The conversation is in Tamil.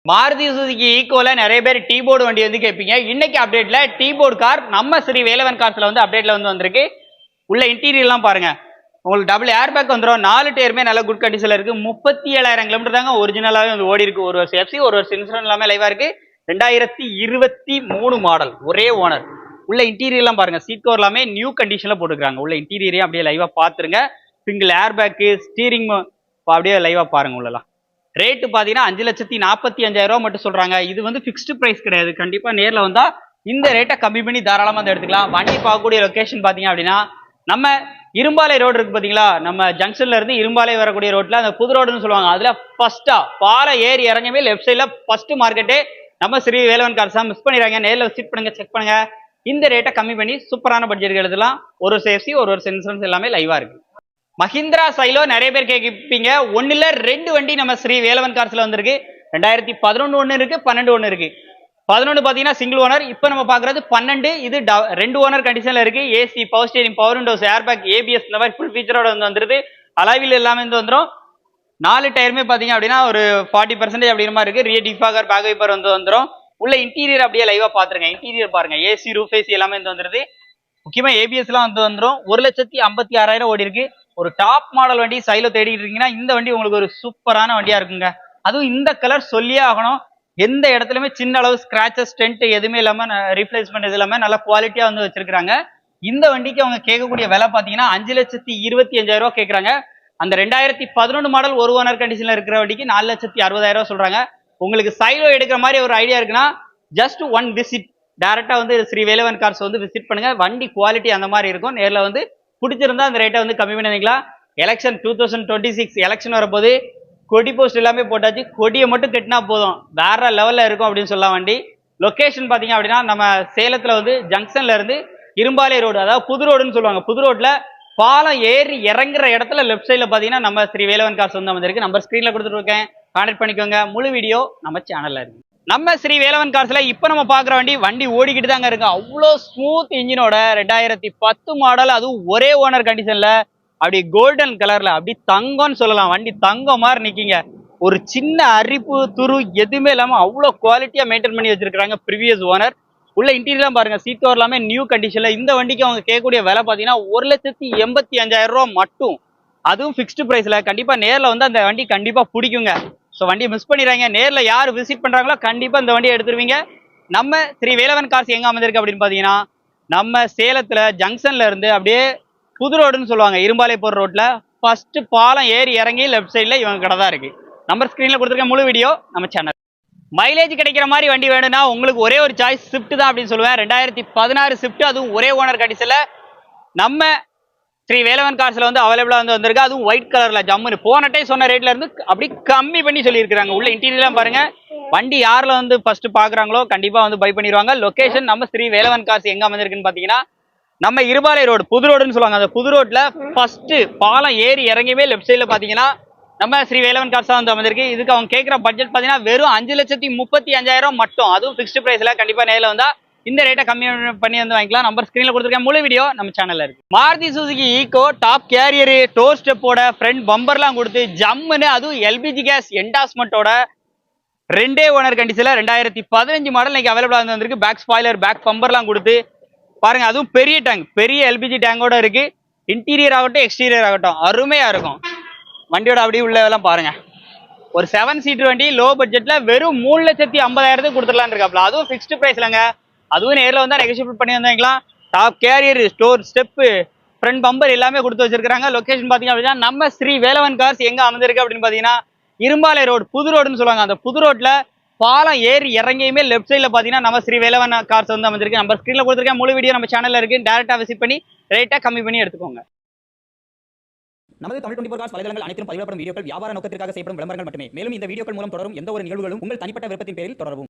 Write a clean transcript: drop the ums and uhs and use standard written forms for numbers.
மாருதி சுசுகி ஈக்கோல நிறைய பேர் டீ போர்டு வண்டி வந்து கேட்பீங்க. இன்னைக்கு அப்டேட்ல டீ போர்டு கார் நம்ம ஸ்ரீ வேலவன் கார்ஸ்ல வந்து அப்டேட்ல வந்து வந்திருக்கு. உள்ள இன்டீரியர்லாம் பாருங்க. உங்களுக்கு டபுள் ஏர் பேக் வந்துடும். 4 டயருமே நல்ல குட் கண்டிஷன்ல இருக்கு. 37,000 கிலோமீட்டர் தாங்க ஒரிஜினலாவே வந்து ஓடி இருக்கு. ஒரு வருஷம் எஃப்சி, ஒரு வருஷம் இன்சூரன்ஸ் எல்லாமே லைவா இருக்கு. 2023 மாடல், ஒரே ஓனர். உள்ள இன்டீரியர்லாம் பாருங்க. சீட் கவர் எல்லாமே நியூ கண்டிஷன்ல போட்டுருக்காங்க. உள்ள இன்டீரியரே அப்படியே லைவா பாத்துருங்க. சிங்கிள் ஏர் பேக், ஸ்டீரிங் அப்படியே லைவா பாருங்க. உள்ளலாம் ரேட்டு பார்த்தீங்கன்னா 5,45,000 மட்டும் சொல்றாங்க. இது வந்து ஃபிக்ஸ்டு பிரைஸ் கிடையாது. கண்டிப்பா நேரில் வந்தா இந்த ரேட்டை கம்மி பண்ணி தாராளமாக வந்து எடுத்துக்கலாம். வண்டி பார்க்கக்கூடிய லொகேஷன் பார்த்தீங்க அப்படின்னா நம்ம இரும்பாலை ரோடு இருக்கு பார்த்தீங்களா, நம்ம ஜங்ஷன்ல இருந்து இரும்பாலை வரக்கூடிய ரோட்ல அந்த புது ரோடுன்னு சொல்லுவாங்க. அதுல ஃபர்ஸ்டா பாலை ஏறி இறங்கவே லெஃப்ட் சைட்ல ஃபர்ஸ்ட் மார்க்கெட்டே நம்ம ஸ்ரீ வேலவன் கார்ஸ் தான். மிஸ் பண்ணிடுறாங்க. நேரில் விசிட் பண்ணுங்க, செக் பண்ணுங்க. இந்த ரேட்டை கம்மி பண்ணி சூப்பரான பட்ஜெட் எழுதலாம். ஒரு சேஃப்டி, ஒரு இன்சூரன்ஸ் எல்லாமே லைவா இருக்கு. மஹிந்திரா சைலோ நிறைய பேர் கேட்பீங்க. ஒன்னுல 2 வண்டி நம்ம ஸ்ரீ வேலவன் கார்ஸ்ல வந்திருக்கு. 2011 ஒன்று இருக்கு, 12 ஒன்று இருக்கு. 11 பாத்தீங்கன்னா சிங்கிள் ஓனர். இப்போ நம்ம பாக்குறது 12. இது 2 ஓனர் கண்டிஷன்ல இருக்கு. AC, power steering, power Windows, air bag, ABS இந்த மாதிரி ஃபுல் ஃபீச்சரோட வந்து வந்துருது. அலாவில் எல்லாமே வந்து வந்துடும். 4 டயருமே பாத்தீங்க அப்படின்னா ஒரு 40% அப்படிங்கிற மாதிரி இருக்கு. ரியர் டிஃபாகர், பேக் வைப்பர் வந்து வந்துடும். உள்ள இன்டீரியர் அப்படியே லைவா பாத்துருங்க. இன்டீரியர் பாருங்க. ஏசி, ரூஃப் ஏசி எல்லாமே வந்து வந்துருது. முக்கியமா ஏபிஎஸ் எல்லாம் வந்து வந்துடும். 1,56,000 ஓடி இருக்கு. ஒரு டாப் மாடல் வண்டி சைலோ தேடிட்டு இருக்கீங்கன்னா இந்த வண்டி உங்களுக்கு ஒரு சூப்பரான வண்டியா இருக்குங்க. அதுவும் இந்த கலர் சொல்லியே ஆகணும். எந்த இடத்துலயுமே சின்ன அளவு ஸ்கிராச்சஸ், ஸ்டென்ட் எதுவுமே இல்லாம ரீப்ளேஸ்மெண்ட் இது எல்லாமே நல்ல குவாலிட்டியா வந்து வச்சிருக்காங்க. இந்த வண்டிக்கு அவங்க கேட்கக்கூடிய விலை பாத்தீங்கன்னா 5,25,000 கேட்கறாங்க. அந்த 2011 மாடல் ஒரு ஓனர் கண்டிஷன்ல இருக்கிற வண்டிக்கு 4,60,000 சொல்றாங்க. உங்களுக்கு சைலோ எடுக்கிற மாதிரி ஒரு ஐடியா இருக்குன்னா ஜஸ்ட் ஒன் விசிட் டைரக்டா வந்து ஸ்ரீ வேலவன் கார்ஸ் வந்து விசிட் பண்ணுங்க. வண்டி குவாலிட்டி அந்த மாதிரி இருக்கும். நேரில் வந்து பிடிச்சிருந்தா அந்த ரேட்டை வந்து கம்மி பண்ணிக்கலாம். எலெக்ஷன் 2026 எலெக்ஷன் வரப்போது கொடி போஸ்ட் எல்லாமே போட்டாச்சு. கொடியை மட்டும் கட்டினா போதும், வேற லெவல்ல இருக்கும் அப்படின்னு சொல்லலாம். வண்டி லொகேஷன் பாத்தீங்க அப்படின்னா நம்ம சேலத்துல வந்து ஜங்ஷன்ல இருந்து இரும்பாலை ரோடு, அதாவது புது ரோடுன்னு சொல்லுவாங்க. புது ரோட்ல பாலம் ஏறி இறங்குற இடத்துல லெஃப்ட் சைட்ல பாத்தீங்கன்னா நம்ம ஸ்ரீ வேலவன் கார்ஸ் வந்து வந்திருக்கு. நம்பர் ஸ்கிரீன்ல கொடுத்துட்டு இருக்கேன், கான்டாக்ட் பண்ணிக்கோங்க. முழு வீடியோ நம்ம சேனல்ல இருக்கு. நம்ம ஸ்ரீ வேலவன் கார்ஸ்ல இப்ப நம்ம பாக்குற வண்டி ஓடிக்கிட்டு தாங்க இருக்கு. அவ்வளோ ஸ்மூத் இன்ஜினோட 2010 மாடல், அதுவும் ஒரே ஓனர் கண்டிஷன்ல அப்படி கோல்டன் கலர்ல அப்படி தங்கம்னு சொல்லலாம். வண்டி தங்கம் மாதிரி நிக்கீங்க. ஒரு சின்ன அரிப்பு துரு எதுவுமே இல்லாம அவ்வளோ குவாலிட்டியா மெயின்டைன் பண்ணி வச்சிருக்காங்க ப்ரீவியஸ் ஓனர். உள்ள இன்டீரியர் பாருங்க. சீட் கவர் எல்லாமே நியூ கண்டிஷன்ல. இந்த வண்டிக்கு அவங்க கேட்கக்கூடிய விலை பாத்தீங்கன்னா 1,85,000 மட்டும். அதுவும் ஃபிக்ஸ்டு பிரைஸ்ல. கண்டிப்பா நேரில் வந்து அந்த வண்டி கண்டிப்பா பிடிக்குங்க. ஸோ வண்டியை மிஸ் பண்ணிடுறாங்க. நேரில் யார் விசிட் பண்றாங்களோ கண்டிப்பா இந்த வண்டியை எடுத்துருவீங்க. நம்ம ஸ்ரீ வேலவன் கார்ஸ் எங்க அமைந்திருக்கு அப்படின்னு பாத்தீங்கன்னா நம்ம சேலத்துல ஜங்ஷன்ல இருந்து அப்படியே புது ரோடுன்னு சொல்லுவாங்க, இரும்பாலை போற ரோட்ல ஃபர்ஸ்ட் பாலம் ஏறி இறங்கி லெஃப்ட் சைட்ல இவங்க கடை தான் இருக்கு. நம்பர் ஸ்கிரீன்ல கொடுத்துருக்க. முழு வீடியோ நம்ம சேனல். மைலேஜ் கிடைக்கிற மாதிரி வண்டி வேணும்னா உங்களுக்கு ஒரே ஒரு சாய்ஸ் ஸ்விஃப்ட் தான் அப்படின்னு சொல்லுவேன். 2016 ஸ்விஃப்ட், அதுவும் ஒரே ஓனர் கண்டிஷன்ல நம்ம ஸ்ரீ வேலவன் கார்ஸ்ல வந்து அவைலபிளா வந்து வந்திருக்கு. அதுவும் ஒயிட் கலர்ல ஜம்முன்னு போன டைம் சொன்ன ரேட்ல இருந்து அப்படி கம்மி பண்ணி சொல்லியிருக்காங்க. உள்ள இன்டீரியர்லாம் பாருங்க. வண்டி யாரில் வந்து ஃபர்ஸ்ட் பாக்குறாங்களோ கண்டிப்பா வந்து பை பண்ணிடுவாங்க. லொகேஷன் நம்ம ஸ்ரீ வேலவன் கார்ஸ் எங்க அமைந்திருக்குன்னு பாத்தீங்கன்னா நம்ம இருபாலை ரோடு, புது ரோடுன்னு சொல்லுவாங்க. அந்த புது ரோட்ல ஃபர்ஸ்ட் பாலம் ஏறி இறங்கிவே லெஃப்ட் சைட்ல பாத்தீங்கன்னா நம்ம ஸ்ரீ வேலவன் கார்ஸ் தான் வந்து அமைந்திருக்கு. இதுக்கு அவங்க கேட்கிற பட்ஜெட் பாத்தீங்கன்னா வெறும் 5,35,000 மட்டும். அதுவும் ஃபிக்ஸ்டு பிரைஸ்ல. கண்டிப்பா நேரில் வந்தா இந்த ரேட்டை கம்மி பண்ணி வந்து வாங்கிக்கலாம். நம்பர் ஸ்கிரீன்ல கொடுத்துருக்கேன். முழு வீடியோ நம்ம சேனல்ல இருக்கு. Maruti Suzuki Eeco top carrier, door ஸ்டெப்போட ஃப்ரண்ட் பம்பர்லாம் கொடுத்து ஜம்முன்னு, அதுவும் எல்பிஜி கேஸ் என்டாஸ்மெண்டோட 2 ஓனர் கண்டிஷன்ல 2015 மாடல் இன்னைக்கு அவைலபிளா வந்து வந்திருக்கு. பேக் ஸ்பாய்லர், பேக் பம்பர்லாம் கொடுத்து பாருங்க. அதுவும் பெரிய டேங்க், பெரிய எல்பிஜி டேங்கோட இருக்கு. இன்டீரியர் ஆகட்டும், எக்ஸ்டீரியர் ஆகட்டும் அருமையா இருக்கும். வண்டியோட அப்படியே உள்ளதெல்லாம் பாருங்க. ஒரு 7 சீட்டர் வண்டி லோ பட்ஜெட்ல வெறும் 3,50,000 கொடுத்துடலாம் இருக்காப்ல. அதுவும் ஃபிக்ஸ்டு பிரைஸ்லங்க. அதுவும் நேரில் வந்தா நெகோஷியபிள் பண்ணி வந்தாங்களா. Top carrier, store step, front bumper எல்லாமே கொடுத்து வச்சிருக்காங்க. லொகேஷன் பாத்தீங்க அப்படின்னா நம்ம ஸ்ரீ வேலவன் கார்ஸ் எங்க அமைந்திருக்கு அப்படின்னு பாத்தீங்கன்னா இரும்பாலை ரோடு, புது ரோடுன்னு சொல்லுவாங்க. அந்த புது ரோட்ல பாலம் ஏறி இறங்கியுமே லெஃப்ட் சைட்ல பாத்தீங்கன்னா நம்ம ஸ்ரீ வேலவன் கார்ஸ் வந்து அமைந்திருக்கு. நம்பர் ஸ்கிரீன்ல கொடுத்துருக்கேன். முழு வீடியோ நம்ம சேனல்ல இருக்கு. டைரக்டா விசிட் பண்ணி ரேட்டா கம்மி பண்ணி எடுத்துக்கோங்க. நமது தமிழ் 24 கார்ஸ் வலைதளங்கள் அனைத்தும் பதிவிடப்படும் வீடியோக்கள் வியாபார நோக்கத்திற்காக செய்யப்படும் விளம்பரங்கள் மட்டுமே. மேலும் இந்த வீடியோக்கள் மூலம் தொடரும் எந்த ஒரு நிகழ்வுகளும் உங்கள் தனிப்பட்ட விருப்பத்தின் பேரில் தொடரவும்.